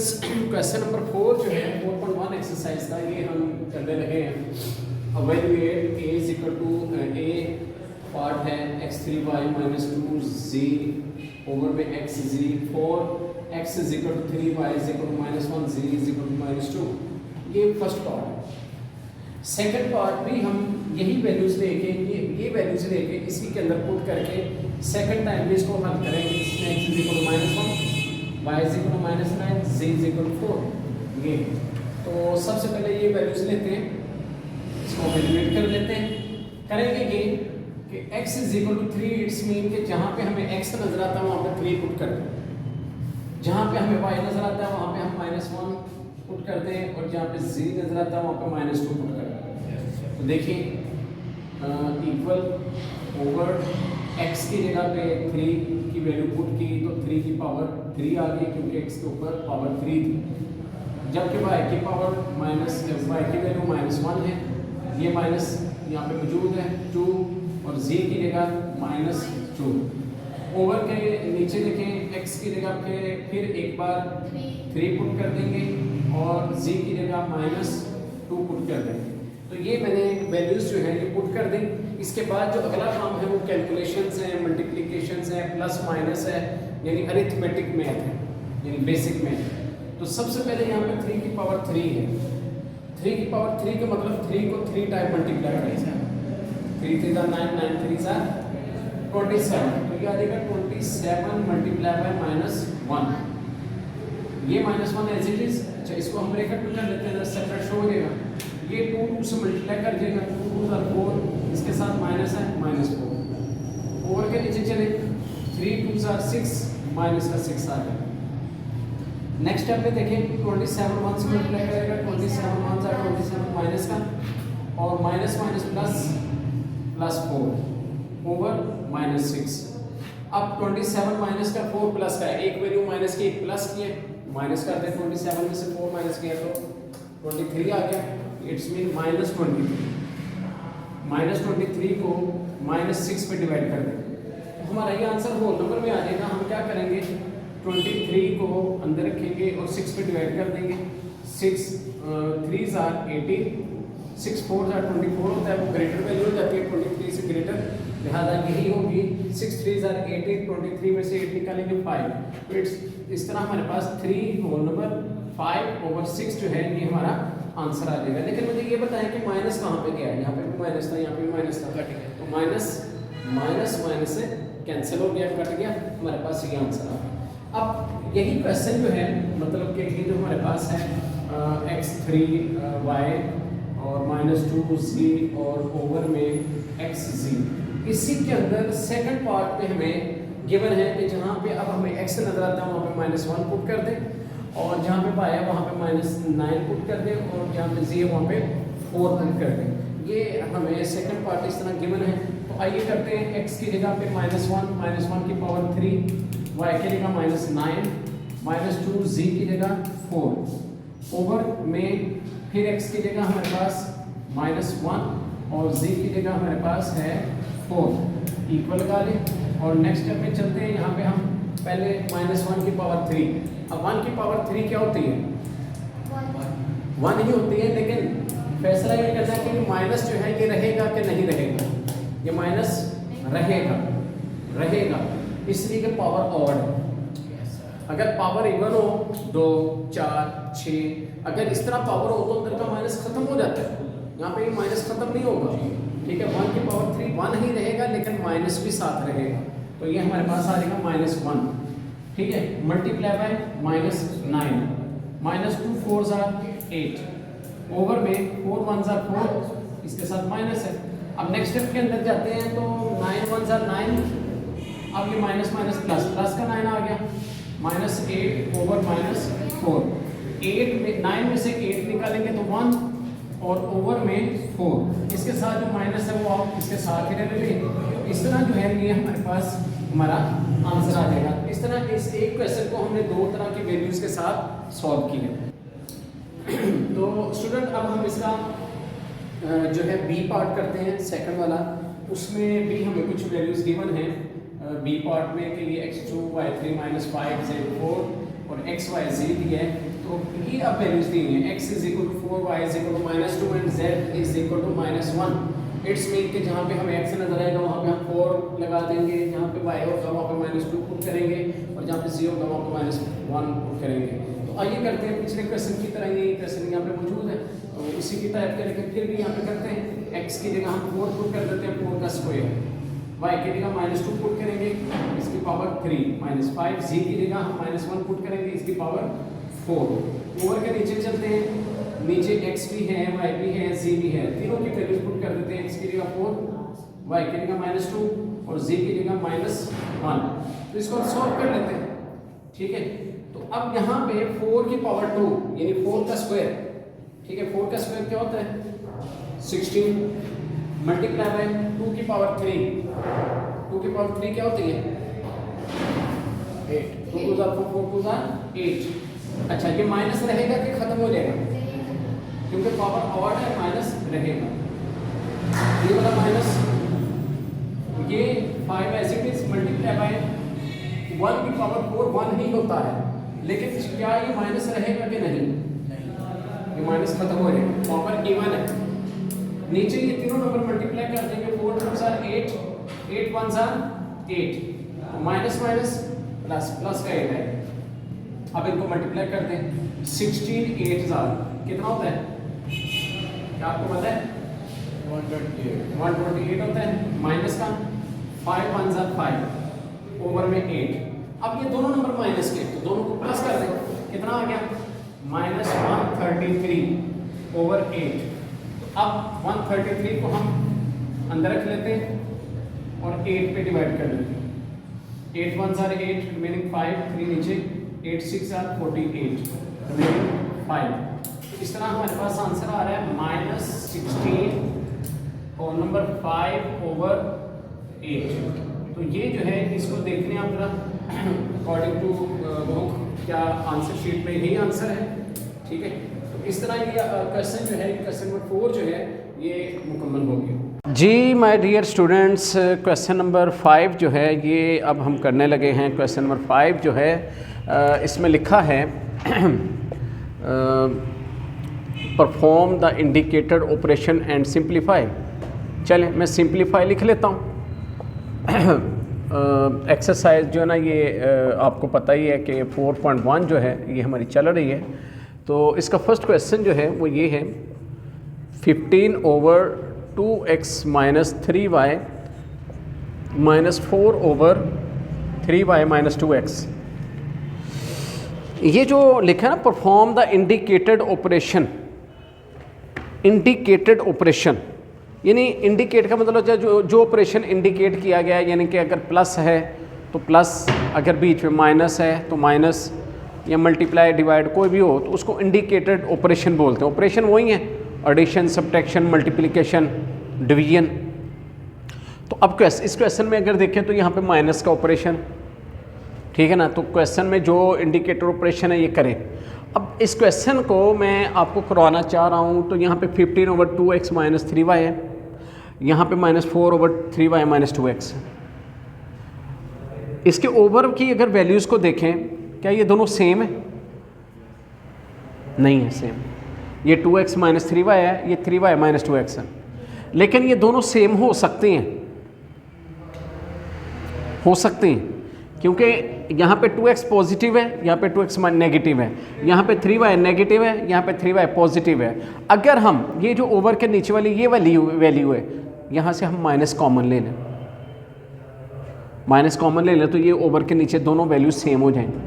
Students question number 4 जो है 4.1 exercise का ये हम करने लगे हैं। Evaluate a is equal to a part है x3y माइनस 2z ओवर में xz 4x is equal to 3y is equal to minus 1 z is equal to minus 2। ये फर्स्ट पार्ट है। सेकंड पार्ट भी हम यही वैल्यूज लेके ये values लेके इसी के अंदर पुट करके सेकंड टाइम भी इसको हल करेंगे। इसमें x is equal to minus 1 y is equal to minus 9 z is equal to 4। ये तो सबसे पहले ये वैल्यूज लेते हैं, इसको एलिमिनेट कर लेते हैं। करेंगे ये कि x is equal to 3 it's mean कि जहाँ पे हमें x नजर आता है वहाँ पे 3 पुट कर दें, जहाँ पे हमें y नजर आता है वहाँ पे हम माइनस 1 पुट कर दें और जहाँ पे z नजर आता है वहाँ पे माइनस 2 पुट कर दें। तो देखिए इक्वल ओवर x की जगह पे 3 की वैल्यू पुट की तो 3 की पावर 3 आ गई क्योंकि x के ऊपर पावर 3 थी, जबकि y की पावर माइनस y की वैल्यू माइनस 1 है, ये माइनस यहाँ पे मौजूद है 2 और z की जगह माइनस 2। ओवर के नीचे देखें x की जगह पे फिर एक बार 3 पुट कर देंगे और z की जगह माइनस 2 पुट कर देंगे। तो ये मैंने वैल्यूज जो है ये पुट कर दें। इसके बाद जो अगला काम है वो कैलकुलेशंस है, मल्टीप्लिकेशंस है, प्लस माइनस है, यानी अरिथमेटिक मैथ है, यानी बेसिक मैथ। तो सबसे पहले यहाँ पे 3 की पावर 3 है। 3 की पावर 3 का मतलब 3 को 3 टाइम मल्टीप्लाई करें। 3 3 9 9 3 27, तो ये आ जाएगा 27 मल्टीप्लाई बाय माइनस 1। ये माइनस 1 एज इट इज। अच्छा, इसको हम ब्रैकेट में कर लेते हैं, सेपरेट शो हो जाएगा। ये 2 2 से मल्टीप्लाई कर देगा, 2 2 4, इसके साथ माइनस है माइनस 4। ओवर के नीचे चले 3 2 6 माइनस का 6 आ गया। नेक्स्ट स्टेप में देखें 27 1 से मल्टीप्लाई करेगा, 27 1 27 माइनस का और minus minus plus plus 4 over minus 6। अब 27 माइनस का 4 प्लस का एक वैल्यू माइनस की एक प्लस की है, माइनस करते हैं 27 में से 4 माइनस किया तो 23 आ गया। It's mean minus 23। माइनस 23 को माइनस 6 पे डिवाइड कर देंगे तो हमारा ये आंसर होल नंबर में आ जाएगा। हम क्या करेंगे 23 को अंदर रखेंगे और 6 पे डिवाइड कर देंगे। 6 3s are 18, 6 4s are 24 होता है, वो ग्रेटर वैल्यू हो जाती है 23 से ग्रेटर, लिहाजा यही होगी। 6 3s are 18, 23 में से 8 निकालेंगे 5, तो इस तरह हमारे पास 3 होल नंबर 5 ओवर 6 जो है ये हमारा आंसर आ जाएगा। लेकिन मुझे ये बताएं कि माइनस कहाँ पे गया है। यहाँ पे भी माइनस था, यहाँ पे भी माइनस था, कट गया तो माइनस माइनस माइनस से कैंसिल हो गया, कट गया, हमारे पास ये आंसर आ गया। अब यही क्वेश्चन जो है मतलब कि ये जो हमारे पास है x3y और माइनस 2z और ओवर में xz, इसी के अंदर सेकंड पार्ट पे हमें गिवन है कि जहाँ पे अब हमें x नजर आता है वहाँ पे माइनस 1 पुट कर दें और जहाँ पे पाया वहाँ पे माइनस 9 पुट कर दें और जहाँ पे z है वहाँ पे 4 पुट कर दें। ये हमें सेकंड पार्ट इस तरह गिवन है। तो आइए करते हैं x की जगह पे माइनस 1 की पावर 3, y की जगह माइनस 9, माइनस 2 z की जगह 4 ओवर में फिर x की जगह हमारे पास माइनस 1 और z की जगह हमारे पास है 4 इक्वल लगा लें। और नेक्स्ट स्टेप में चलते हैं। यहाँ पे हम पहले माइनस 1 की पावर 3, अब 1 की पावर 3 क्या होती है 1 ही होती है, लेकिन फैसला ये करना है कि माइनस जो है ये रहेगा कि नहीं रहेगा। ये माइनस रहेगा इसलिए कि पावर ऑड है। अगर पावर इवन हो 2 4 6, अगर इस तरह पावर हो तो अंदर का माइनस खत्म हो जाता है, यहाँ पे माइनस खत्म नहीं होगा। ठीक है, 1 की पावर 3 1 ही रहेगा लेकिन माइनस भी साथ रहेगा, तो ये हमारे पास आ जाएगा माइनस 1। ठीक है, multiply by minus 9, minus 2 4s are 8 over में 4 1s are 4, इसके साथ माइनस है। अब नेक्स्ट स्टेप के अंदर जाते हैं तो 9 1s are 9, अब ये माइनस माइनस प्लस, प्लस का 9 आ गया, माइनस 8 ओवर माइनस 4। 8 में 9 में से 8 निकालेंगे तो 1 और ओवर में 4, इसके साथ जो माइनस है वो आप इसके साथ ही रहने देंगे। इस तरह जो है ये हमारे पास हमारा आंसर आ जाएगा। इस तरह इस एक क्वेश्चन को हमने 2 तरह की वैल्यूज के साथ सॉल्व किया। तो स्टूडेंट अब हम इसका जो है बी पार्ट करते हैं, सेकंड वाला। उसमें भी हमें कुछ वैल्यूज गिवन है। बी पार्ट में के लिए x2 y3 -5 z4 और x y z दिया है। तो ये अब वैल्यूज दी हैं, x is equal to 4, y is equal to -2 and z is equal to -1। It's mean कि जहाँ पे हमें x नजर आएगा वहाँ पे हम 4 लगा देंगे, जहाँ पे y होगा वहाँ पे -2 पुट करेंगे और जहाँ पे z होगा वहाँ पे -1 पुट करेंगे। तो आइए करते हैं पिछले क्वेश्चन की तरह, ये क्वेश्चन यहाँ पे मौजूद है तो इसी की टाइप करके फिर भी यहाँ पे करते हैं। x की जगह हम 4 पुट कर देते हैं, 4 का स्क्वायर, y की जगह -2 पुट करेंगे, इसकी पावर 3, -5, z की जगह हम -1 पुट करेंगे, इसकी पावर 4। ओवर के नीचे चलते हैं, नीचे x भी है, y भी है, z भी है, तीनों की वैल्यूज पुट कर देते हैं। x की जगह 4, y की जगह -2 और z की जगह -1। तो इसको हम सॉल्व कर लेते हैं, ठीक है। तो अब यहाँ पे 4 की पावर 2 यानी 4 का स्क्वायर, ठीक है। 4 का स्क्वायर क्या होता है 16 मल्टीप्लाई बाय 2 की पावर 3, 2 की पावर 3 क्या होती है 8, 2 2 4 4 2 8। अच्छा ये माइनस रहेगा कि खत्म हो जाएगा, क्योंकि पावर ऑड है माइनस रहेगा। ये वाला माइनस, ये 5 as it is multiply by 1 की पावर 4 1 ही होता है, लेकिन क्या ये माइनस रहेगा कि नहीं, ये माइनस खत्म हो जाएगा, पावर इवन है। नीचे ये तीनों नंबर मल्टीप्लाई कर देंगे, 4 2 8, 8 1 8, माइनस माइनस प्लस, प्लस का 8 है। अब इनको मल्टीप्लाई कर दें, 16 8 कितना होता है, क्या आपको पता है 128 होता है, माइनस का 5 1 5 ओवर में 8। अब ये दोनों नंबर माइनस के, तो दोनों को प्लस कर दें, कितना आ गया -133 ओवर 8। तो अब 133 को हम अंदर रख लेते हैं और 8 पे डिवाइड कर लेते हैं। 8 1 8, रिमेनिंग 5, 3 नीचे, 8 6 48, रिमेनिंग 5। तो इस तरह हमारे पास आंसर आ रहा है -16 और नंबर 5 ओवर 8। तो ये जो है इसको देखने आप जरा अकॉर्डिंग टू बुक क्या आंसर शीट में यही आंसर है, ठीक है। तो इस तरह ये क्वेश्चन जो है, क्वेश्चन नंबर 4 जो है ये मुकम्मल हो गया। जी my dear students, question number 5 जो है ये अब हम करने लगे हैं। क्वेश्चन नंबर 5 जो है इसमें लिखा है perform the indicated operation and simplify. चलें मैं सिंप्लीफाई लिख लेता हूँ। एक्सरसाइज जो है ना ये आपको पता ही है कि 4.1 जो है ये हमारी चल रही है। तो इसका फर्स्ट क्वेश्चन जो है वो ये है 15 over 2x minus 3y minus 4 over 3y minus 2x। ये जो लिखा है ना perform the indicated operation, indicated operation यानी इंडिकेट का मतलब जो ऑपरेशन इंडिकेट किया गया है, यानी कि अगर प्लस है तो प्लस, अगर बीच में माइनस है तो माइनस, या मल्टीप्लाई डिवाइड कोई भी हो तो उसको इंडिकेटेड ऑपरेशन बोलते हैं। ऑपरेशन वही है, एडिशन सब्ट्रैक्शन मल्टीप्लिकेशन डिवीजन। तो अब इस क्वेश्चन में अगर देखें तो यहाँ पे माइनस का ऑपरेशन, ठीक है ना। तो क्वेश्चन में जो इंडिकेटर ऑपरेशन है ये करें। अब इस क्वेश्चन को मैं आपको करवाना चाह रहा हूँ। तो यहाँ पे 15 ओवर 2x माइनस 3y है, यहाँ पे -4 ओवर 3y माइनस 2x। इसके ओवर की अगर वैल्यूज़ को देखें, क्या ये दोनों सेम है? नहीं है सेम। ये 2x माइनस 3y है, ये 3y माइनस 2x है, लेकिन ये दोनों सेम हो सकते हैं, हो सकते हैं, क्योंकि यहाँ पे 2x पॉजिटिव है, यहाँ पे 2x नेगेटिव है, यहाँ पे 3y नेगेटिव है, यहाँ पे 3y पॉजिटिव है। अगर हम ये जो ओवर के नीचे वाली ये वैल्यू है, यहाँ से हम माइनस कॉमन ले लें, माइनस कॉमन ले लें तो ये ओवर के नीचे दोनों वैल्यू सेम हो जाएंगी।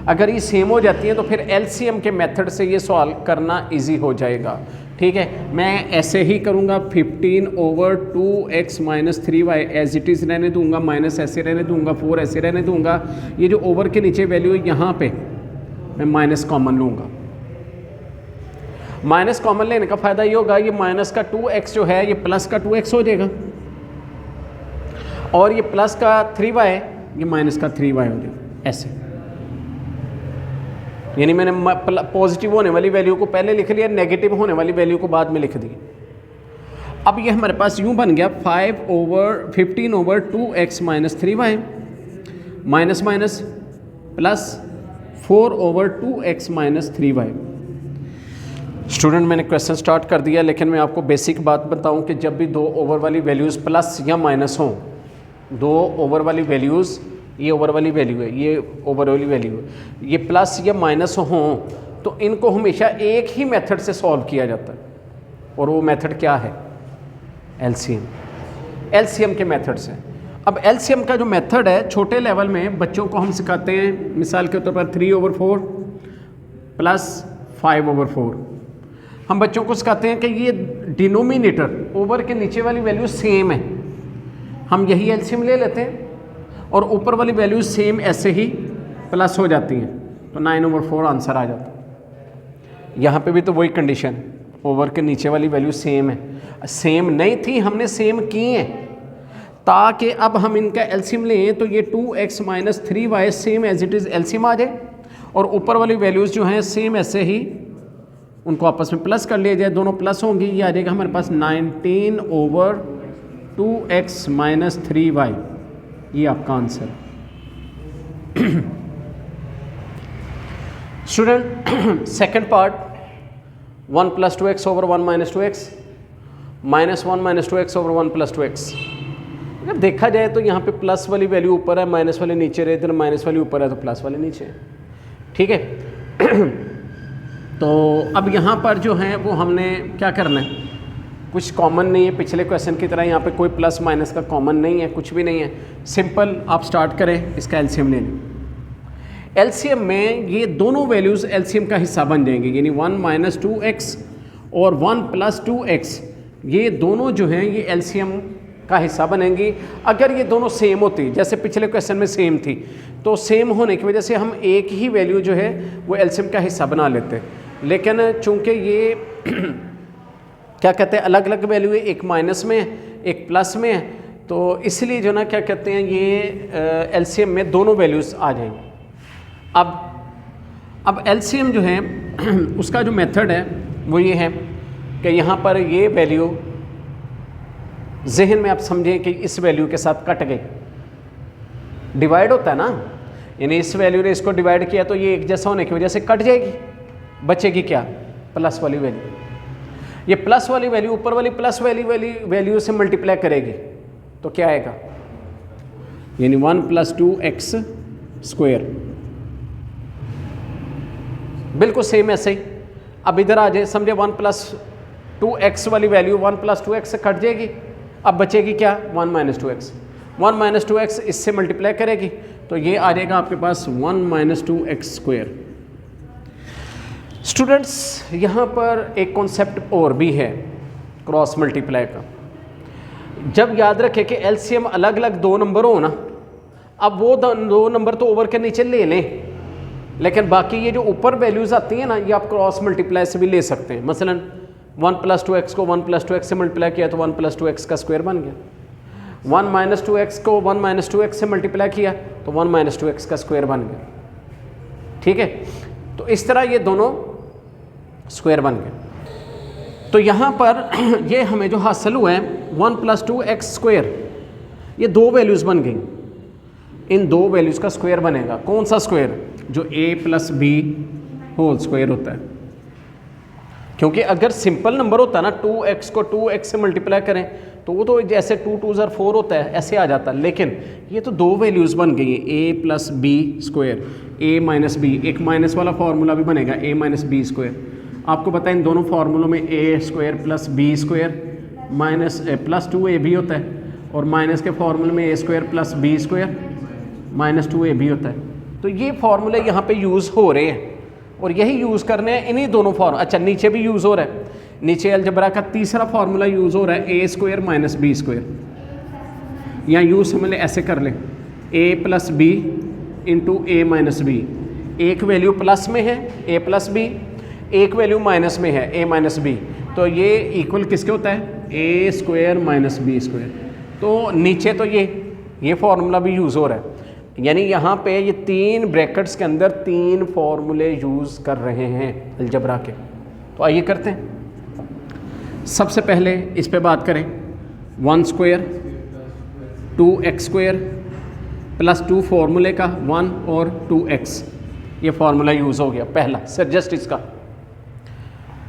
अगर ये सेम हो जाती हैं तो फिर एलसीएम के मेथड से ये सॉल्व करना इजी हो जाएगा, ठीक है। मैं ऐसे ही करूँगा, 15 over 2x minus 3y as it is रहने दूंगा, माइनस ऐसे रहने दूंगा, 4 ऐसे रहने दूंगा। ये जो ओवर के नीचे वैल्यू है यहाँ पे मैं माइनस कॉमन लूँगा। माइनस कॉमन लेने का फ़ायदा ये होगा, ये माइनस का 2x जो है ये प्लस का 2x हो जाएगा, और ये प्लस का 3y ये माइनस का 3y हो जाएगा, ऐसे। यानी मैंने पॉजिटिव होने वाली वैल्यू को पहले लिख लिया, नेगेटिव होने वाली वैल्यू को बाद में लिख दी। अब ये हमारे पास यूँ बन गया 15 over 2x minus 3y minus minus plus 4/2x minus 3y। Student मैंने क्वेश्चन स्टार्ट कर दिया, लेकिन मैं आपको बेसिक बात बताऊं कि जब भी दो ओवर वाली वैल्यूज़ प्लस या माइनस हों, दो ओवर वाली वैल्यूज़, ये ओवर वाली वैल्यू है, ये ओवर वाली वैल्यू है, ये प्लस या माइनस हों तो इनको हमेशा एक ही मेथड से सॉल्व किया जाता है, और वो मेथड क्या है? एलसीएम। एलसीएम के मेथड से। अब एलसीएम का जो मेथड है, छोटे लेवल में बच्चों को हम सिखाते हैं, मिसाल के तौर पर 3/4 प्लस 5/4। हम बच्चों को सिखाते हैं कि ये डिनोमिनेटर ओवर के नीचे वाली वैल्यू सेम है, हम यही एलसीएम ले लेते हैं और ऊपर वाली वैल्यू सेम ऐसे ही प्लस हो जाती हैं, तो 9/4 आंसर आ जाता है। यहाँ पे भी तो वही कंडीशन, ओवर के नीचे वाली वैल्यू सेम है, सेम नहीं थी, हमने सेम की है, ताकि अब हम इनका एलसीएम लें तो ये 2x minus 3y same as it is LCM आ जाए, और ऊपर वाली वैल्यूज़ जो हैं सेम ऐसे ही उनको आपस में प्लस कर लिया जाए, दोनों प्लस होंगी, ये आ जाएगा हमारे पास 19/2x माइनस 3y, ये आपका answer. Student second part, 1 + 2x over 1 - 2x minus 1 - 2x over 1 + 2x। अगर देखा जाए तो यहाँ पे प्लस वाली वैल्यू ऊपर है, माइनस वाली नीचे रहे, इधर माइनस वाली ऊपर है तो प्लस वाली नीचे है, ठीक है। तो अब यहाँ पर जो है वो हमने क्या करना है, कुछ कॉमन नहीं है पिछले क्वेश्चन की तरह, यहाँ पे कोई प्लस माइनस का कॉमन नहीं है, कुछ भी नहीं है, सिंपल आप स्टार्ट करें, इसका एलसीएम ले लें। एलसीएम में ये दोनों वैल्यूज़ एलसीएम का हिस्सा बन जाएंगी, यानी 1 - 2x और 1 + 2x, ये दोनों जो हैं ये एलसीएम का हिस्सा बनेंगी। अगर ये दोनों सेम होती, जैसे पिछले क्वेश्चन में सेम थी, तो सेम होने की वजह से हम एक ही वैल्यू जो है वो एलसीएम का हिस्सा बना लेते, लेकिन चूंकि ये क्या कहते हैं अलग अलग वैल्यू है, एक माइनस में है एक प्लस में है, तो इसलिए जो ना क्या कहते हैं ये एलसीएम में दोनों वैल्यूज़ आ जाएंगी। अब एलसीएम जो है उसका जो मेथड है वो ये है कि यहाँ पर ये वैल्यू जहन में आप समझें कि इस वैल्यू के साथ कट गई, डिवाइड होता है ना, यानी इस वैल्यू ने इसको डिवाइड किया तो ये एक जैसा होने की वजह से कट जाएगी, बचेगी क्या? प्लस वाली वैल्यू। ये प्लस वाली वैल्यू ऊपर वाली प्लस वाली वैल्यू से मल्टीप्लाई करेगी तो क्या आएगा, यानी 1 + 2x स्क्वायर, बिल्कुल सेम ऐसे ही। अब इधर आ जाए, समझे 1 + 2x वाली वैल्यू 1 + 2x से कट जाएगी, अब बचेगी क्या? 1 - 2x। 1 - 2x इससे मल्टीप्लाई करेगी तो ये आ जाएगा आपके पास 1 - 2x स्क्वायर। स्टूडेंट्स यहाँ पर एक कॉन्सेप्ट और भी है क्रॉस मल्टीप्लाई का। जब याद रखें कि एलसीएम अलग अलग दो नंबर हो ना, अब वो दो नंबर तो ओवर के नीचे ले लें, लेकिन बाकी ये जो ऊपर वैल्यूज़ आती हैं ना, ये आप क्रॉस मल्टीप्लाई से भी ले सकते हैं। मसलन 1 + 2x को 1 + 2x से मल्टीप्लाई किया तो 1 + 2x का स्क्वायर बन गया, 1 - 2x को 1 - 2x से मल्टीप्लाई किया तो 1 - 2x का स्क्वायर बन गया, ठीक है। तो इस तरह ये दोनों स्क्वायर बन गए। तो यहाँ पर ये हमें जो हासिल हुआ है 1 + 2x स्क्वायर, ये दो वैल्यूज़ बन गई, इन दो वैल्यूज़ का स्क्वायर बनेगा। कौन सा स्क्वायर? जो a + b होल स्क्वायर होता है, क्योंकि अगर सिंपल नंबर होता है ना, 2x को 2x से मल्टीप्लाई करें तो वो तो जैसे 2 × 2 = 4 होता है, ऐसे आ जाता है, लेकिन ये तो दो वैल्यूज़ बन गई हैं, a + b square, a - b, एक माइनस वाला फार्मूला भी बनेगा a - b स्क्वायर। आपको पता है इन दोनों फार्मूलों में a square + b square minus +2ab होता है, और माइनस के फार्मूले में a square + b square -2ab होता है। तो ये फार्मूले यहाँ पे यूज़ हो रहे हैं और यही यूज़ करने हैं इन्हीं दोनों फार्मूला। अच्छा, नीचे भी यूज़ हो रहा है, नीचे अलजबरा का तीसरा फार्मूला यूज़ हो रहा है, a स्क्वायर - b स्क्वायर। यहाँ यूज़ हम ऐसे कर लें, a + b × a - b, एक वैल्यू प्लस में है a + b, एक वैल्यू माइनस में है a - b, तो ये इक्वल किसके होता है? a square - b square. तो नीचे तो ये फार्मूला भी यूज़ हो रहा है, यानी यहाँ पे ये तीन ब्रैकेट्स के अंदर तीन फार्मूले यूज़ कर रहे हैं अलजबरा के। तो आइए करते हैं। सबसे पहले इस पे बात करें, 1 स्क्वायर 2x स्क्वायर +2 फार्मूले का 1 और 2x, ये फार्मूला यूज़ हो गया पहला सर, जस्ट इसका।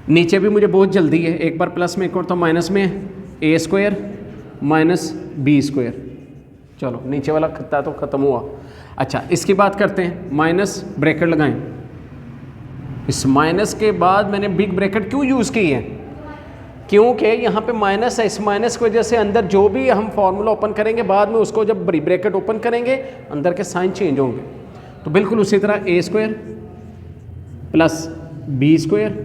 नीचे भी मुझे बहुत जल्दी है, एक बार प्लस में एक और तो माइनस में ए स्क्वायर माइनस बी स्क्वायर। चलो नीचे वाला खत्ता तो ख़त्म हुआ। अच्छा इसकी बात करते हैं, माइनस ब्रैकेट लगाएं। इस माइनस के बाद मैंने बिग ब्रैकेट क्यों यूज़ की है, क्योंकि यहाँ पे माइनस है, इस माइनस की वजह से अंदर जो भी हम फार्मूला ओपन करेंगे बाद में उसको जब बड़ी ब्रैकेट ओपन करेंगे अंदर के साइन चेंज होंगे। तो बिल्कुल उसी तरह A square plus B square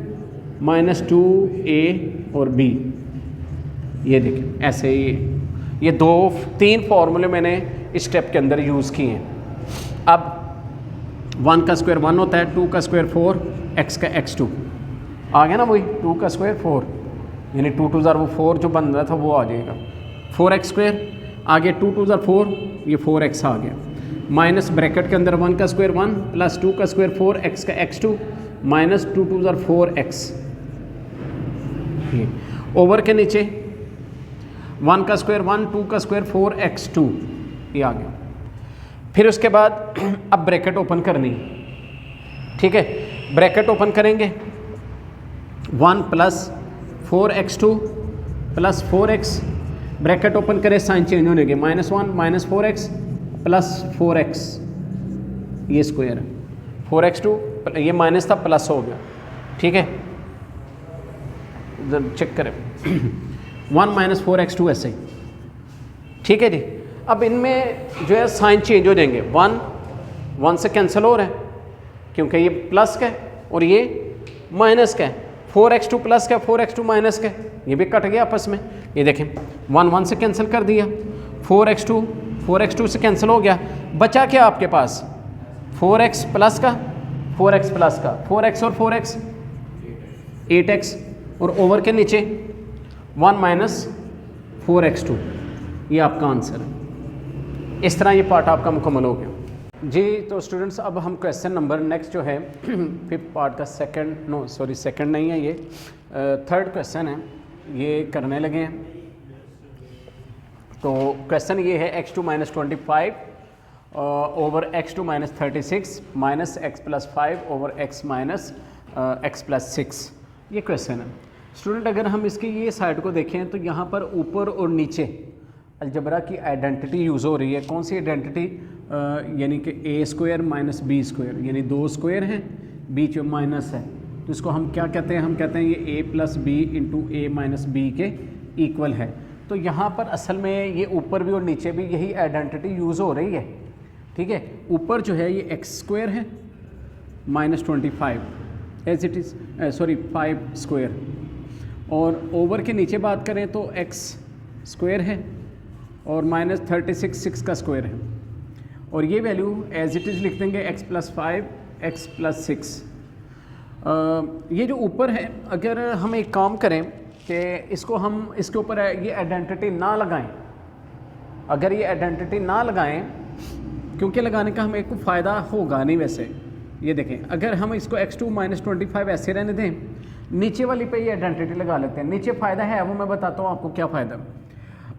minus 2a और b, ये देखिए ऐसे ही ये तीन फार्मूले मैंने इस स्टेप के अंदर यूज़ किए हैं। अब 1 का स्क्वायर 1 होता है, 2 का स्क्वायर 4, x का x2 आ गया ना, वही 2 का स्क्वायर 4 यानी 2 2 वो 4 जो बन रहा था वो आ जाएगा, 4x स्क्वायर आगे 2 2 4, ये 4x आ गया, माइनस ब्रैकेट के अंदर 1 का स्क्वायर 1 प्लस 2 का स्क्वायर 4 x का x2 माइनस 2 2 4x, ओवर के नीचे 1 का स्क्वायर 1 2 का स्क्वायर 4x2 ये आ गया। फिर उसके बाद अब ब्रैकेट ओपन करनी, ठीक है, ब्रैकेट ओपन करेंगे 1 plus 4x2 plus 4x, bracket open करें साइन चेंज होने के, -1 माइनस 4x प्लस 4x, ये स्क्वायर है 4x2, ये माइनस था प्लस हो गया, ठीक है, चेक करें 1 माइनस 4x2 ऐसे ही, ठीक है जी। अब इनमें जो है साइन चेंज हो जाएंगे, 1 से कैंसिल हो रहा है क्योंकि ये प्लस का है और ये माइनस का है, 4x2 प्लस का 4x2 माइनस का, ये भी कट गया आपस में, ये देखें 1 से कैंसिल कर दिया, 4x2 से कैंसिल हो गया, बचा क्या आपके पास 4x प्लस का 4x और 4x 8x, और ओवर के नीचे 1 माइनस 4x2, ये आपका आंसर है। इस तरह ये पार्ट आपका मुकम्मल हो गया जी। तो स्टूडेंट्स अब हम क्वेश्चन नंबर नेक्स्ट जो है फिफ्थ पार्ट का सेकंड नहीं है, ये थर्ड क्वेश्चन है, ये करने लगे हैं। तो क्वेश्चन ये है x2 minus 25 over x2 minus 36 minus x plus 5 over x minus x plus 6, ये क्वेश्चन है स्टूडेंट। अगर हम इसकी ये साइड को देखें तो यहाँ पर ऊपर और नीचे अलजबरा की आइडेंटिटी यूज़ हो रही है। कौन सी आइडेंटिटी, यानी कि ए स्क्वायर माइनस बी स्क्वायर, यानी 2 स्क्वायर हैं बीच में माइनस है, तो इसको हम क्या कहते हैं, हम कहते हैं ये ए प्लस बी इंटू ए माइनस बी के इक्वल है। तो यहाँ पर असल में ये ऊपर भी और नीचे भी यही आइडेंटिटी यूज़ हो रही है, ठीक है। ऊपर जो है ये एक्स स्क्वायर है minus 25 as it is 5 square, और ओवर के नीचे बात करें तो एक्स स्क्वायर है और माइनस 36 6 का स्क्वायर है, और ये वैल्यू एज इट इज़ लिख देंगे x प्लस 5 x प्लस 6। ये जो ऊपर है, अगर हम एक काम करें कि इसको हम इसके ऊपर ये आइडेंटिटी ना लगाएं, अगर ये आइडेंटिटी ना लगाएं, क्योंकि लगाने का हमें कोई फ़ायदा होगा नहीं वैसे। ये देखें, अगर हम इसको x2 माइनस 25 ऐसे रहने दें, नीचे वाली पे ये आइडेंटिटी लगा लेते हैं। नीचे फ़ायदा है, वो मैं बताता हूँ आपको क्या फ़ायदा।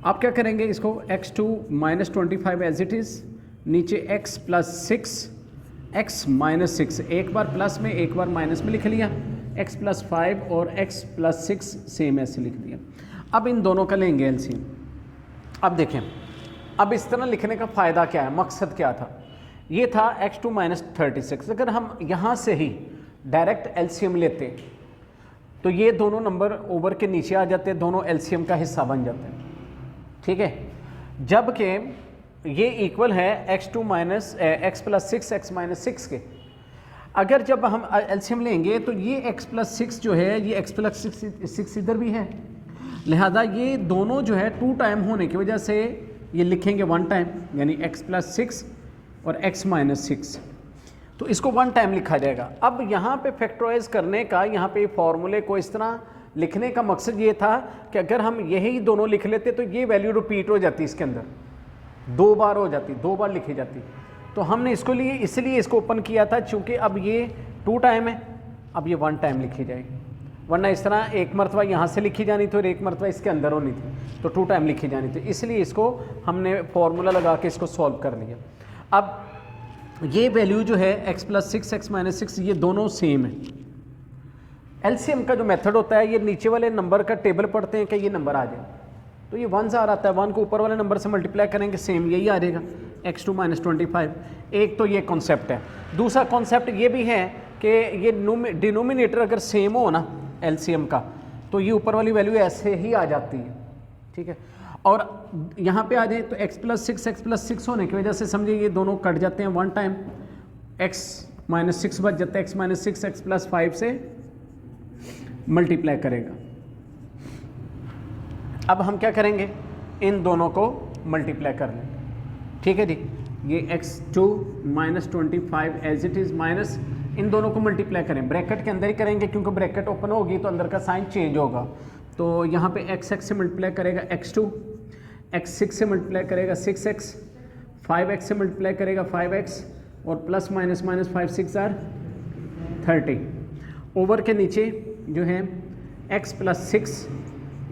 आप क्या करेंगे, इसको x2 minus 25 as it is, नीचे x प्लस 6 x माइनस 6, एक बार प्लस में एक बार माइनस में लिख लिया, x प्लस 5 और x प्लस 6 सेम ऐसे लिख दिया। अब इन दोनों का लेंगे एलसीएम। अब देखें, अब इस तरह लिखने का फ़ायदा क्या है, मकसद क्या था, ये था x2 माइनस 36। अगर हम यहाँ से ही डायरेक्ट एलसीएम लेते तो ये दोनों नंबर ओवर के नीचे आ जाते, दोनों एलसीएम का हिस्सा बन जाते हैं, ठीक है। जबकि ये इक्वल है x2 minus x plus 6 x minus 6 के। अगर जब हम एलसीएम लेंगे तो ये x प्लस 6 जो है, ये x प्लस 6 इधर भी है, लिहाजा ये दोनों जो है 2 टाइम होने की वजह से ये लिखेंगे 1 टाइम, यानी x प्लस 6 और x माइनस 6, तो इसको 1 टाइम लिखा जाएगा। अब यहाँ पे फैक्टराइज करने का, यहाँ पे फॉर्मूले को इस तरह लिखने का मकसद ये था कि अगर हम यही दोनों लिख लेते तो ये वैल्यू रिपीट हो जाती, इसके अंदर 2 बार हो जाती, 2 बार लिखी जाती। तो हमने इसको लिए इसलिए इसको ओपन किया था, चूँकि अब ये 2 टाइम है, अब ये 1 टाइम लिखी जाएगी, वरना इस तरह एक मरतबा यहाँ से लिखी जानी थी और एक मरतबा इसके अंदर होनी थी, तो 2 टाइम लिखी जानी थी। इसलिए इसको हमने फार्मूला लगा के इसको सॉल्व कर लिया। अब ये वैल्यू जो है x प्लस 6 x माइनस 6 ये दोनों सेम है। एलसीएम का जो मेथड होता है, ये नीचे वाले नंबर का टेबल पढ़ते हैं कि ये नंबर आ जाए, तो ये 1 आ रहा है, 1 को ऊपर वाले नंबर से मल्टीप्लाई करेंगे, सेम यही आ जाएगा x2 माइनस 25। एक तो ये कॉन्सेप्ट है। दूसरा कॉन्सेप्ट ये भी है कि ये डिनोमिनेटर अगर सेम हो ना एलसीएम का, तो ये ऊपर वाली वैल्यू ऐसे ही आ जाती है, ठीक है। और यहाँ पे आ जाए तो x प्लस 6 होने की वजह से समझिए ये दोनों कट जाते हैं 1 टाइम, x माइनस 6 बच जाता है, x माइनस 6 x प्लस 5 से मल्टीप्लाई करेगा। अब हम क्या करेंगे, इन दोनों को मल्टीप्लाई कर लेंगे, ठीक है जी। ये x2 minus 25 as it is minus, इन दोनों को मल्टीप्लाई करें, ब्रैकेट के अंदर ही करेंगे क्योंकि ब्रैकेट ओपन होगी तो अंदर का साइन चेंज होगा। तो यहाँ पे x से मल्टीप्लाई करेगा x2, x6 से मल्टीप्लाई करेगा 6x, 5x से मल्टीप्लाई करेगा 5x, और प्लस माइनस 5 6 आर 30। ओवर के नीचे जो है x plus 6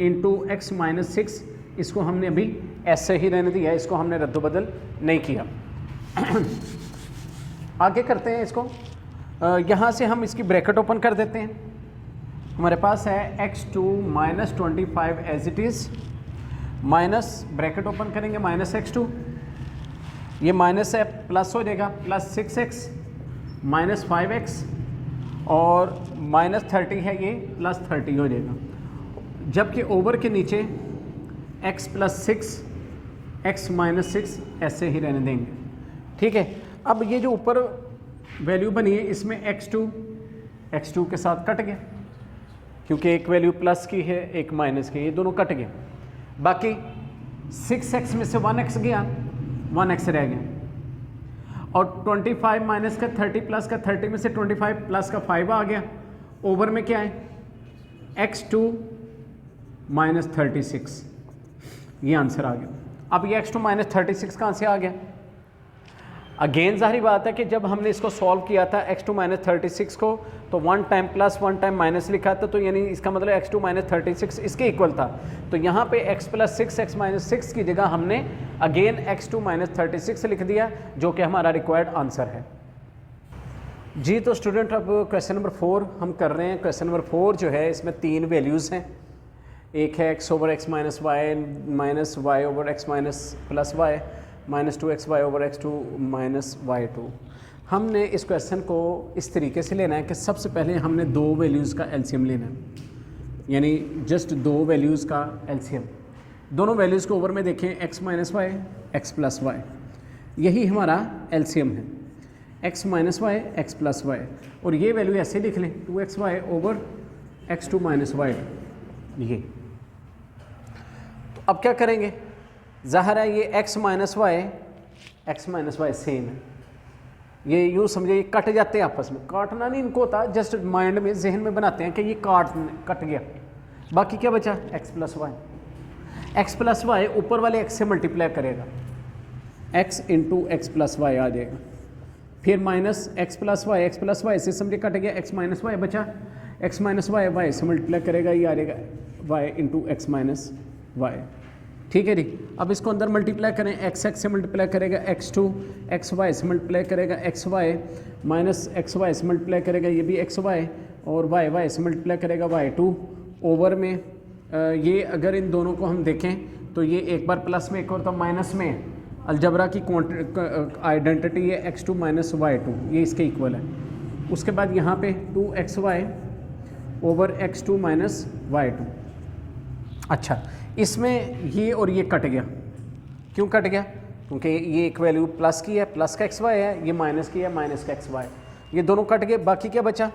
into x minus 6, इसको हमने अभी ऐसे ही रहने दिया है, इसको हमने रद्दोबदल नहीं किया। आगे करते हैं इसको, यहाँ से हम इसकी ब्रैकेट ओपन कर देते हैं। हमारे पास है x2 minus 25 as it is minus, bracket open करेंगे माइनस x2, ये माइनस है प्लस हो जाएगा प्लस 6x माइनस 5x, और माइनस 30 है ये प्लस 30 हो जाएगा। जबकि ओवर के नीचे x प्लस 6 x माइनस 6 ऐसे ही रहने देंगे, ठीक है। अब ये जो ऊपर वैल्यू बनी है इसमें x2 के साथ कट गया, क्योंकि एक वैल्यू प्लस की है एक माइनस की, ये दोनों कट गए। बाकी 6x में से 1x गया, 1x रह गया, और 25 माइनस का 30 प्लस का 30 में से 25 प्लस का 5 आ गया। ओवर में क्या है x2 माइनस 36, ये आंसर आ गया। अब ये x2 माइनस 36 कहाँ से आ गया? अगेन जाहिर बात है कि जब हमने इसको सॉल्व किया था x2 माइनस 36 को, तो 1 टाइम प्लस 1 टाइम माइनस लिखा था, तो यानी इसका मतलब x2 माइनस 36 इसके इक्वल था। तो यहाँ पे x प्लस 6 x माइनस 6 की जगह हमने अगेन x2 माइनस 36 लिख दिया, जो कि हमारा रिक्वायर्ड आंसर है जी। तो स्टूडेंट अब क्वेश्चन नंबर 4 हम कर रहे हैं। क्वेश्चन नंबर 4 जो है इसमें 3 वैल्यूज़ हैं, एक है x over x minus y minus y over x minus plus y minus 2xy over x2 minus y2। हमने इस क्वेश्चन को इस तरीके से लेना है कि सबसे पहले हमने 2 वैल्यूज़ का एलसीएम लेना है, यानी जस्ट 2 वैल्यूज़ का एलसीएम। दोनों वैल्यूज़ को ओवर में देखें, x minus y x plus y, यही हमारा एलसीएम है, x minus y x plus y, और ये वैल्यू ऐसे लिख लें 2xy over x2 minus Y. ये तो अब क्या करेंगे, ज़ाहिर है ये x माइनस वाई सेम है, ये यूँ समझे ये कट जाते हैं आपस में। काटना नहीं इनको होता, जस्ट माइंड में जहन में बनाते हैं कि ये कट गया। बाकी क्या बचा x प्लस वाई ऊपर वाले x से मल्टीप्लाई करेगा, x into X plus Y आ जाएगा, फिर माइनस x प्लस वाई से समझे कट गया, x माइनस वाई बचा, x माइनस वाई से मल्टीप्लाई करेगा, ये आ जाएगा y into x minus y, ठीक है जी। अब इसको अंदर मल्टीप्लाई करें, x से मल्टीप्लाई करेगा x2, xy से मल्टीप्लाई करेगा xy, माइनस xy से मल्टीप्लाई करेगा ये भी xy, और y से मल्टीप्लाई करेगा y2। ओवर में ये अगर इन दोनों को हम देखें तो ये एक बार प्लस में एक और तो माइनस में, अलजबरा की आइडेंटिटी है x2 माइनस y2, ये इसके इक्वल है। उसके बाद यहाँ पे 2xy over x2 minus y2। अच्छा, इसमें ये और ये कट गया, क्यों कट गया? क्योंकि ये एक वैल्यू प्लस की है, प्लस का xy है, ये माइनस की है, माइनस का xy, ये दोनों कट गए। बाकी क्या बचा?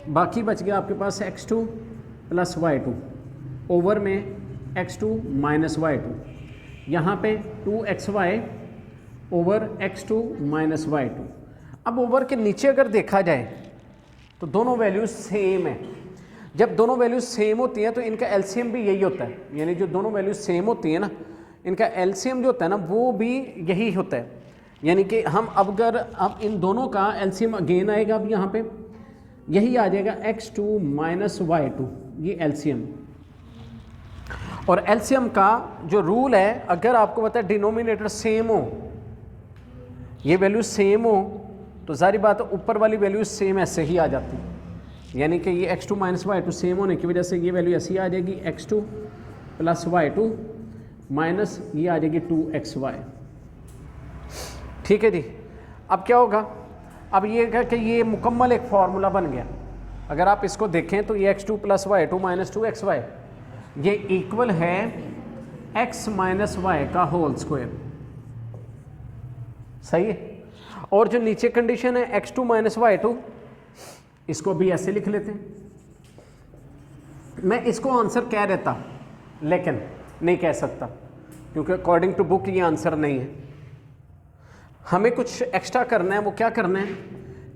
बाकी बच गया आपके पास x2 प्लस y2 ओवर में x2 माइनस y2, यहाँ पे 2xy over x2 minus y2। अब ओवर के नीचे अगर देखा जाए तो दोनों वैल्यूज सेम है। जब दोनों वैल्यूज सेम होती हैं तो इनका एलसीएम भी यही होता है, यानी जो दोनों वैल्यूज सेम होती है ना, इनका एलसीएम जो होता है ना वो भी यही होता है। यानी कि हम अब इन दोनों का एलसीएम अगेन आएगा, अब यहाँ पे यही आ जाएगा x2 माइनस y2, ये एलसीएम। और एलसीएम का जो रूल है, अगर आपको पता है डिनोमिनेटर सेम हो, ये वैल्यू सेम हो, तो सारी बात ऊपर वाली वैल्यू सेम ऐसे ही आ जाती है, यानी कि ये x2 माइनस y2 सेम होने की वजह से ये वैल्यू ऐसी आ जाएगी x2 प्लस y2 माइनस ये आ जाएगी 2xy। ठीक है जी। अब क्या होगा, अब ये है कि ये मुकम्मल एक फार्मूला बन गया। अगर आप इसको देखें तो ये x2 plus y2 minus 2xy ये इक्वल है x माइनस वाई का होल स्क्वायर। सही है। और जो नीचे कंडीशन है x2 माइनस y2 इसको भी ऐसे लिख लेते हैं। मैं इसको आंसर कह देता लेकिन नहीं कह सकता क्योंकि अकॉर्डिंग टू बुक ये आंसर नहीं है। हमें कुछ एक्स्ट्रा करना है। वो क्या करना है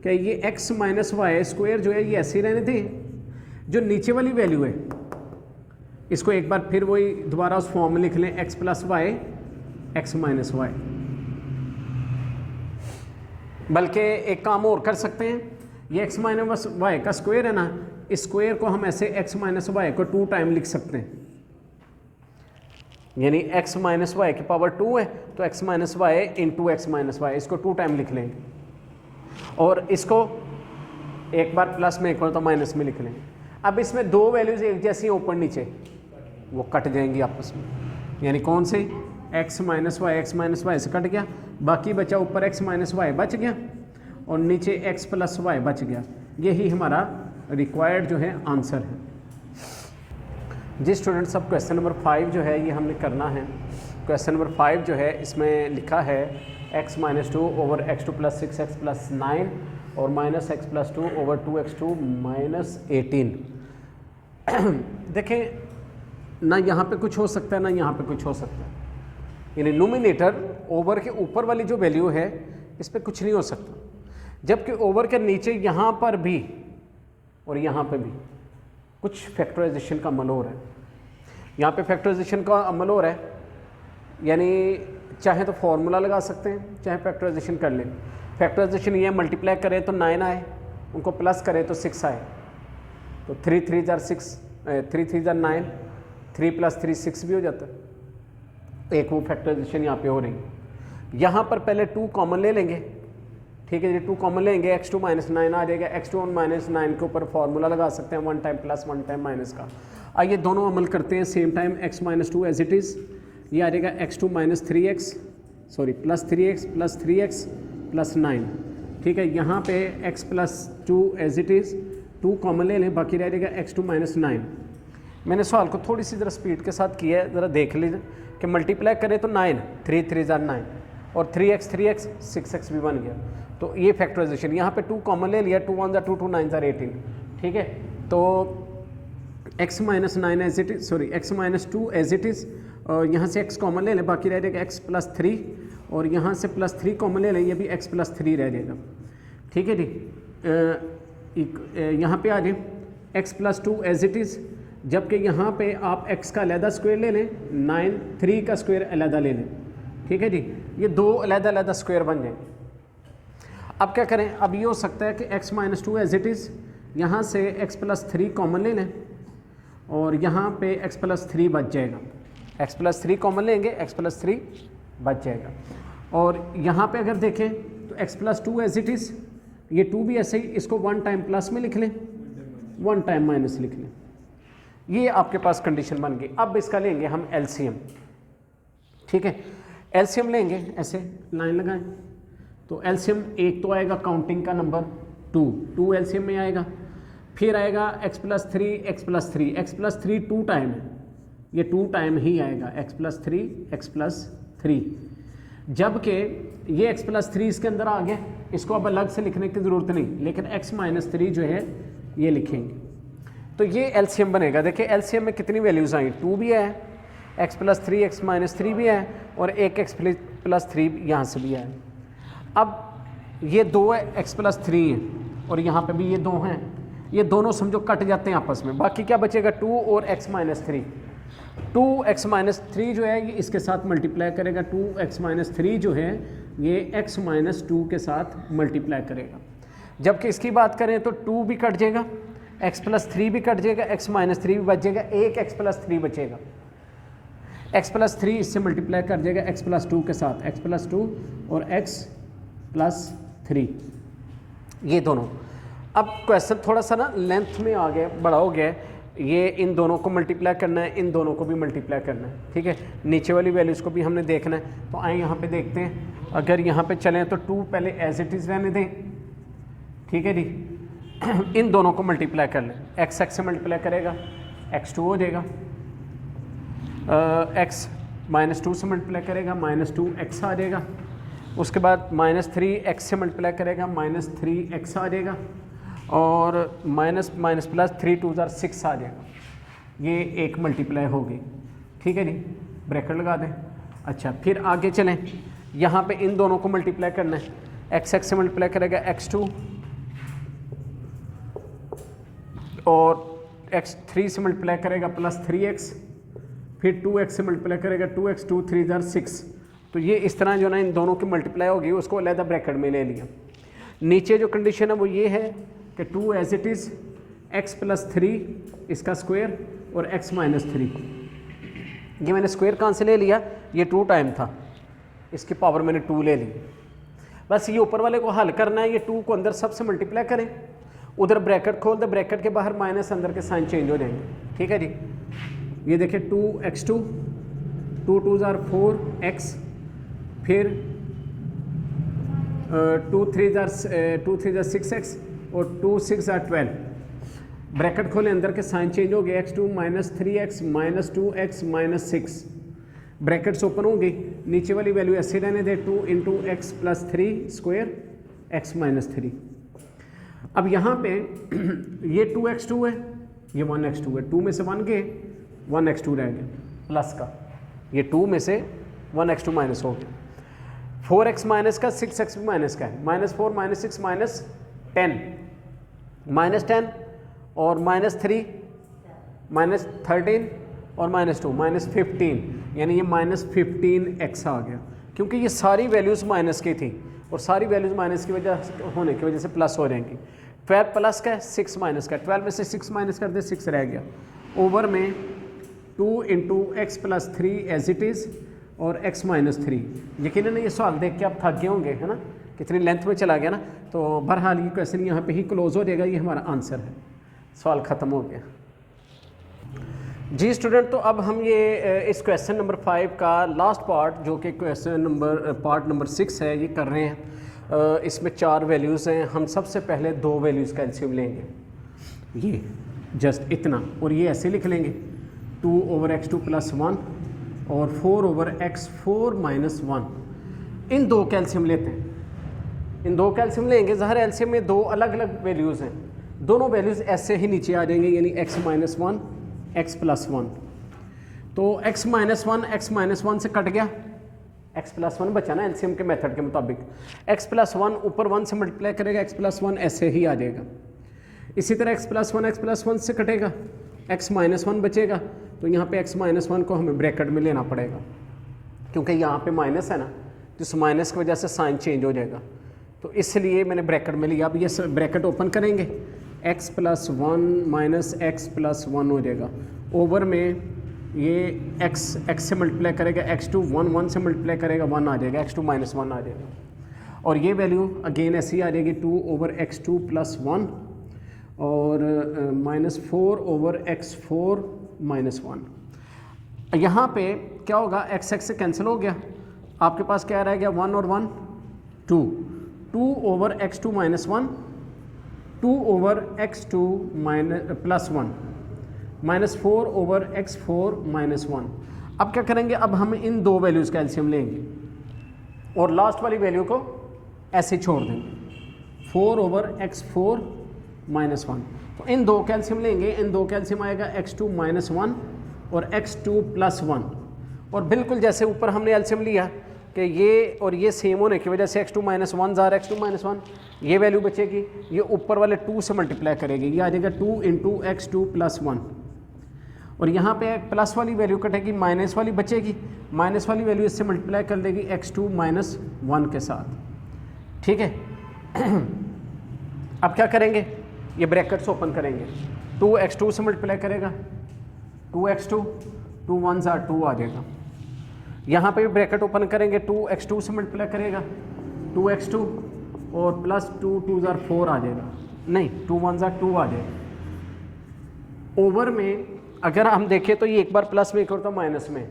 कि ये x माइनस वाई स्क्वायर जो है ये ऐसे ही रहने थे। जो नीचे वाली वैल्यू है इसको एक बार फिर वही दोबारा उस फॉर्म में लिख लें, x plus y x minus y. बल्कि एक काम और कर सकते हैं, ये x माइनस वाई का स्क्वायर है ना, इस स्क्वायर को हम ऐसे x माइनस वाई को 2 टाइम लिख सकते हैं। यानी x माइनस वाई की पावर 2 है तो x minus y into x minus y, इसको 2 टाइम लिख लेंगे और इसको एक बार प्लस में एक बार तो माइनस में लिख लेंगे। अब इसमें दो वैल्यूज एक जैसी ऊपर नीचे वो कट जाएंगी आपस में, यानी कौन से x माइनस वाई से कट गया, बाकी बचा ऊपर x माइनस वाई बच गया और नीचे x प्लस वाई बच गया। यही हमारा रिक्वायर्ड जो है आंसर है। जी स्टूडेंट्स, अब क्वेश्चन नंबर 5 जो है ये हमने करना है। क्वेश्चन नंबर 5 जो है इसमें लिखा है x minus 2 over x2 plus 6x plus 9 और minus x plus 2 over 2x2 minus 18। देखें ना यहाँ पे कुछ हो सकता है ना यहाँ पे कुछ हो सकता है, यानी नोमिनेटर ओवर के ऊपर वाली जो वैल्यू है इस पर कुछ नहीं हो सकता, जबकि ओवर के नीचे यहाँ पर भी और यहाँ पे भी कुछ फैक्टराइजेशन का अमल हो रहा है। यहाँ पे फैक्टराइजेशन का अमल हो रहा है, यानी चाहे तो फॉर्मूला लगा सकते हैं चाहे फैक्टराइजेशन कर लें। फैक्टराइजेशन ये मल्टीप्लाई करें तो 9 आए, उनको प्लस करें तो 6 आए, तो 3 3 जार 6 3 3 जार 9, 3 प्लस 3 6 भी हो जाता है। एक वो फैक्टराइजेशन यहाँ पे हो रही है। यहाँ पर पहले 2 कॉमन ले लेंगे, ठीक है जी, 2 कॉमन लेंगे, x2 माइनस 9 आ जाएगा। x2 माइनस 9 के ऊपर फॉर्मूला लगा सकते हैं 1 टाइम प्लस 1 टाइम माइनस का। आइए दोनों अमल करते हैं same time. x minus 2 as it is, ये आ जाएगा x2 minus 3x sorry plus 3x plus 3x plus 9, ठीक है। यहाँ पे x plus 2 as it is, 2 common ले लें, बाकी रह जाएगा x2 माइनस 9। मैंने सवाल को थोड़ी सी ज़रा स्पीड के साथ किया है, ज़रा देख लीजिए कि मल्टीप्लाई करें तो 9, 3 3 जार 9 और 3x 6x भी बन गया। तो ये फैक्टराइजेशन, यहाँ पे 2 कॉमन ले लिया, 2 1 जार 2 2 9 जार 18, ठीक है। तो x minus 9 as it is sorry x minus 2 as it is, यहाँ से x कॉमन ले लें, बाकी रह जाएगा x प्लस 3 और यहाँ से प्लस 3 कॉमन ले लें, ये भी x प्लस 3 रह जाएगा, ठीक है जी। यहाँ पे आ जाए x plus 2 as it is, जबकि यहाँ पे आप x का अलहदा स्क्वायर ले लें, 9 3 का स्क्वायर अलहदा ले लें, ठीक है जी। ये दो अलहदा अलहदा स्क्वायर बन जाएंगे। अब क्या करें, अब ये हो सकता है कि x minus 2 as it is, यहाँ से x प्लस 3 कॉमन ले लें और यहाँ पे x प्लस 3 बच जाएगा। x प्लस 3 कॉमन लेंगे, x प्लस 3 बच जाएगा। और यहाँ पे अगर देखें तो x plus 2 as it is, ये 2 भी ऐसे ही, इसको 1 टाइम प्लस में लिख लें, 1 टाइम माइनस लिख लें। ये आपके पास कंडीशन बन गई। अब इसका लेंगे हम एलसीएम, ठीक है। एलसीएम लेंगे, ऐसे लाइन लगाएं तो एलसीएम एक तो आएगा काउंटिंग का नंबर 2 एलसीएम में आएगा, फिर आएगा x plus 3 x plus 3 x plus 3 2 time है, ये 2 टाइम ही आएगा x प्लस 3 x प्लस 3, जबकि ये x प्लस 3 इसके अंदर आ गया, इसको अब अलग से लिखने की ज़रूरत नहीं, लेकिन x माइनस 3 जो है ये लिखेंगे तो ये एलसीएम बनेगा। देखिए एलसीएम में कितनी वैल्यूज़ आई, 2 भी है, x प्लस 3 x माइनस 3 भी है और एक x प्लस 3 यहाँ से भी है। अब ये 2 है, x प्लस 3 है और यहाँ पे भी ये 2 हैं, ये दोनों समझो कट जाते हैं आपस में, बाकी क्या बचेगा 2 और x माइनस 3। 2x माइनस 3 जो है ये इसके साथ मल्टीप्लाई करेगा, 2x माइनस 3 जो है ये x माइनस 2 के साथ मल्टीप्लाई करेगा। जबकि इसकी बात करें तो 2 भी कट जाएगा, x प्लस 3 भी कट जाएगा, x माइनस 3 भी बच जाएगा, एक x प्लस 3 बचेगा। x प्लस 3 इससे मल्टीप्लाई कर जाएगा x प्लस 2 के साथ, x प्लस 2 और x प्लस 3, ये दोनों। अब क्वेश्चन थोड़ा सा ना लेंथ में आ गया, बड़ा हो गया है। ये इन दोनों को मल्टीप्लाई करना है, इन दोनों को भी मल्टीप्लाई करना है, ठीक है। नीचे वाली वैल्यूज़ को भी हमने देखना है। तो आए यहाँ पे देखते हैं। अगर यहाँ पे चलें तो 2 पहले एज इट इज़ रहने दें, ठीक है जी। इन दोनों को मल्टीप्लाई कर लें, एक्स एक्स से मल्टीप्लाई करेगा x2 हो जाएगा, x -2 से मल्टीप्लाई करेगा -2x आ जाएगा। उसके बाद -3x से मल्टीप्लाई करेगा -3x आ जाएगा, और माइनस माइनस प्लस 3 2 6 आ जाएगा। ये एक मल्टीप्लाई होगी, ठीक है जी, ब्रैकेट लगा दें। अच्छा, फिर आगे चलें, यहाँ पे इन दोनों को मल्टीप्लाई करना है। एक्स एक्स से मल्टीप्लाई करेगा x2, और x3 से मल्टीप्लाई करेगा +3x, फिर 2x से मल्टीप्लाई करेगा 2x 2 3 6। तो ये इस तरह जो ना इन दोनों की मल्टीप्लाई होगी, उसको अलग ब्रैकेट में ले लिया। नीचे जो कंडीशन है वो ये है कि 2 एज इट इज़ x + 3 इसका स्क्वायर और x - 3। ये मैंने स्क्वायर कहाँ से ले लिया, ये 2 टाइम था, इसकी पावर मैंने 2 ले ली। बस ये ऊपर वाले को हल करना है, ये 2 को अंदर सबसे मल्टीप्लाई करें, उधर ब्रैकेट खोल दे, ब्रैकेट के बाहर माइनस, अंदर के साइन चेंज हो जाएंगे, ठीक है जी। ये देखिए 2x2 2 2 4x, फिर 2 3 6x, और 2 6 12। ब्रैकेट खोलें, अंदर के साइन चेंज हो गए, x2 -3x -2x -6। Brackets open हो गई, नीचे वाली वैल्यू ऐसे रहने दे, 2 × x + 3 स्क्वायर x - 3। अब यहाँ पे ये 2x2 है, ये 1x2 है, 2 में से 1 गए, 1x2 रह गया प्लस का, ये 2 में से 1x2 माइनस हो गया। 4x माइनस का, 6x भी माइनस का है, -4 -6 -10 -10, और -3 -13, और -2 -15, यानी ये -15x आ गया, क्योंकि ये सारी वैल्यूज़ माइनस की थी, और सारी वैल्यूज़ माइनस की होने की वजह से प्लस हो जाएंगी। 12 प्लस का है, 6 माइनस का है, 12 में से 6 माइनस कर दे, 6 रह गया। ओवर में 2 × x + 3 एज इट इज़, और x - 3। यकीनन ये सवाल देख के आप थक गए होंगे, है ना, कितनी लेंथ में चला गया ना। तो बहरहाल ये क्वेश्चन यहाँ पे ही क्लोज हो जाएगा, ये हमारा आंसर है, सवाल ख़त्म हो गया जी स्टूडेंट। तो अब हम ये इस क्वेश्चन नंबर 5 का लास्ट पार्ट, जो कि क्वेश्चन पार्ट नंबर 6 है, ये कर रहे हैं। इसमें 4 वैल्यूज़ हैं, हम सबसे पहले 2 वैल्यूज़ का एलसीएम लेंगे, ये जस्ट इतना, और ये ऐसे लिख लेंगे 2/x2 + 1 और 4/x4 - 1। इन 2 का एलसीएम लेते हैं, इन 2 का एलसीएम लेंगे। ज़ाहिर एलसीएम में 2 अलग अलग वैल्यूज़ हैं, दोनों वैल्यूज़ ऐसे ही नीचे आ जाएंगे, यानी x - 1 x + 1। तो x - 1 से कट गया, x + 1 बचा ना एलसीएम के मेथड के मुताबिक। x + 1 ऊपर 1 से मल्टीप्लाई करेगा, x + 1 ऐसे ही आ जाएगा। इसी तरह x + 1 से कटेगा, x - 1 बचेगा। तो यहाँ पे x - 1 को हमें ब्रैकेट में लेना पड़ेगा, क्योंकि यहाँ पे माइनस है ना, तो इस माइनस की वजह से साइन चेंज हो जाएगा, तो इसलिए मैंने ब्रैकेट में लिया। अब ये ब्रैकेट ओपन करेंगे, x + 1 - x + 1 हो जाएगा। ओवर में ये x से मल्टीप्लाई करेगा, x2 1 से मल्टीप्लाई करेगा, 1 आ जाएगा, x2 - 1 आ जाएगा। और ये वैल्यू अगेन ऐसी आ जाएगी 2/x2 + 1 और -4/x4 - 1। यहाँ पे क्या होगा, x से कैंसिल हो गया, आपके पास क्या रह गया, 1 और 1 2, 2/x2 - 1, 2/x2 + 1, -4/x4 - 1। अब क्या करेंगे, अब हम इन 2 वैल्यूज़ का एलसीएम लेंगे और लास्ट वाली वैल्यू को ऐसे छोड़ देंगे, 4/x4 - 1। तो इन 2 का एलसीएम लेंगे, इन 2 का एलसीएम आएगा x2 - 1 और x2 + 1। और बिल्कुल जैसे ऊपर हमने एलसीएम लिया कि ये और ये सेम होने की वजह से x2 - 1 x2 - 1, ये वैल्यू बचेगी, ये ऊपर वाले 2 से मल्टीप्लाई करेगी, ये आ जाएगा 2 × x2 + 1। और यहाँ पे प्लस वाली वैल्यू कटेगी, माइनस वाली बचेगी, माइनस वाली वैल्यू इससे मल्टीप्लाई कर देगी x2 - 1 के साथ, ठीक है। अब क्या करेंगे, ये ब्रैकेट्स ओपन करेंगे, 2x2 से मल्टीप्लाई करेगा, 2x2 2 1 2 आ जाएगा। यहाँ पे ब्रैकेट ओपन करेंगे, 2x2 से मल्टीप्लाई करेगा, 2x2 और प्लस 2 2 ज़ार 4 आ जाएगा, नहीं 2 1 ज़ार 2 आ जाएगा। ओवर में अगर हम देखें तो ये एक बार प्लस में, एक और तो माइनस में,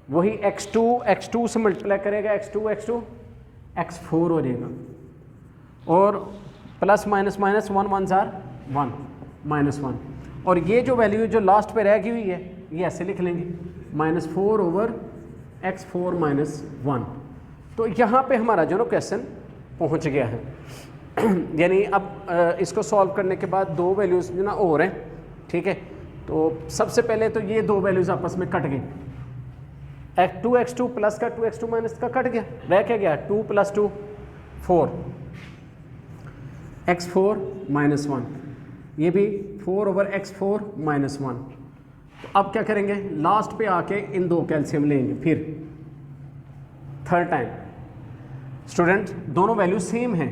वही x2 से मल्टीप्लाई करेगा, x2 x4 हो जाएगा, और प्लस माइनस माइनस 1 1 ज़ार 1 माइनस 1, और ये जो वैल्यू जो लास्ट पे रह गई हुई है ये ऐसे लिख लेंगे -4 ओवर x4 माइनस 1। तो यहाँ पे हमारा जो ना क्वेश्चन पहुँच गया है। यानी अब इसको सॉल्व करने के बाद दो वैल्यूज़ जो ना और हैं, ठीक है। तो सबसे पहले तो ये दो वैल्यूज़ आपस में कट गई, x2 प्लस का 2x2 माइनस का कट गया, रह क्या गया 2 + 2 4, x4 माइनस 1, ये भी 4 ओवर x4 माइनस 1। तो अब क्या करेंगे, लास्ट पे आके इन दो कैल्शियम लेंगे फिर थर्ड टाइम। स्टूडेंट दोनों वैल्यू सेम हैं,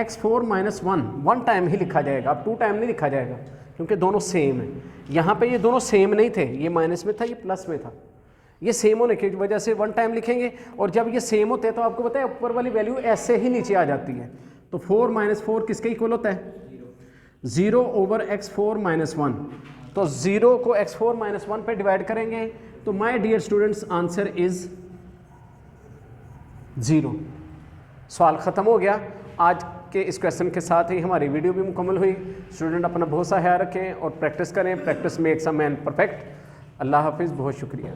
x4 माइनस 1 टाइम ही लिखा जाएगा, अब 2 टाइम नहीं लिखा जाएगा क्योंकि दोनों सेम हैं। यहाँ पे ये दोनों सेम नहीं थे, ये माइनस में था ये प्लस में था, ये सेम होने की वजह से 1 टाइम लिखेंगे, और जब ये सेम होते हैं तो आपको पता है ऊपर वाली वैल्यू ऐसे ही नीचे आ जाती है। तो 4 - 4 किसके इक्वल होता है, 0 ओवर x4 माइनस 1। तो 0 को x4 माइनस 1 पे डिवाइड करेंगे तो my dear students answer is 0। सवाल ख़त्म हो गया। आज के इस क्वेश्चन के साथ ही हमारी वीडियो भी मुकम्मल हुई। स्टूडेंट अपना बहुत सा ख्याल रखें और प्रैक्टिस करें, practice makes a man perfect. अल्लाह हाफिज़, बहुत शुक्रिया।